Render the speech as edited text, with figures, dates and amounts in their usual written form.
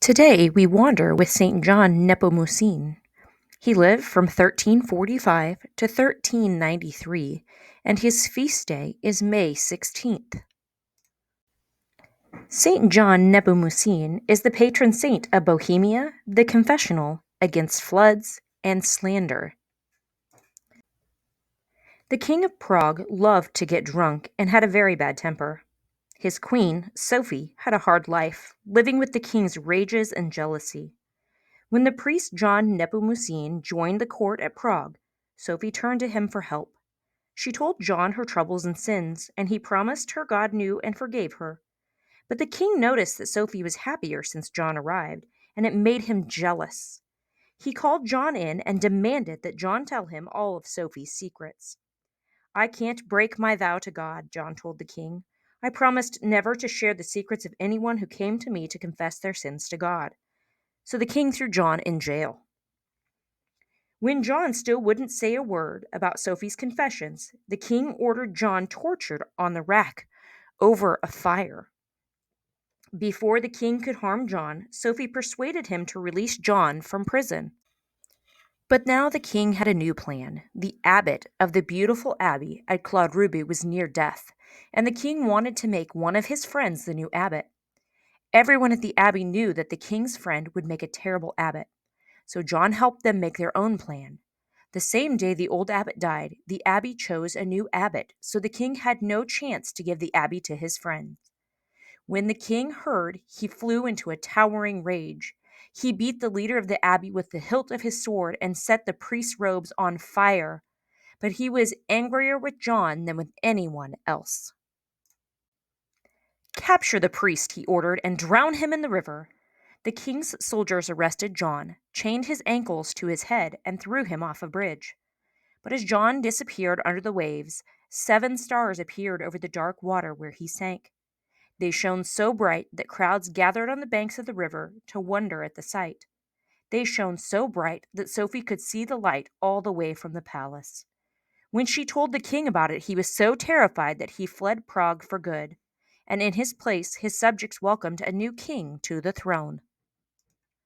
Today we wander with St. John Nepomucene. He lived from 1345 to 1393, and his feast day is May 16th. St. John Nepomucene is the patron saint of Bohemia, the confessional, against floods, and slander. The King of Prague loved to get drunk and had a very bad temper. His queen, Sophie, had a hard life, living with the king's rages and jealousy. When the priest John Nepomucene joined the court at Prague, Sophie turned to him for help. She told John her troubles and sins, and he promised her God knew and forgave her. But the king noticed that Sophie was happier since John arrived, and it made him jealous. He called John in and demanded that John tell him all of Sophie's secrets. "I can't break my vow to God," John told the king. "I promised never to share the secrets of anyone who came to me to confess their sins to God." So the king threw John in jail. When John still wouldn't say a word about Sophie's confessions, the king ordered John tortured on the rack over a fire. Before the king could harm John, Sophie persuaded him to release John from prison. But now the king had a new plan. The abbot of the beautiful abbey at Claude-Ruby was near death, and the king wanted to make one of his friends the new abbot. Everyone at the abbey knew that the king's friend would make a terrible abbot, so John helped them make their own plan. The same day the old abbot died, the abbey chose a new abbot, so the king had no chance to give the abbey to his friend. When the king heard, he flew into a towering rage. He beat the leader of the abbey with the hilt of his sword and set the priest's robes on fire. But he was angrier with John than with anyone else. "Capture the priest," he ordered, "and drown him in the river." The king's soldiers arrested John, chained his ankles to his head, and threw him off a bridge. But as John disappeared under the waves, 7 stars appeared over the dark water where he sank. They shone so bright that crowds gathered on the banks of the river to wonder at the sight. They shone so bright that Sophie could see the light all the way from the palace. When she told the king about it, he was so terrified that he fled Prague for good, and in his place his subjects welcomed a new king to the throne.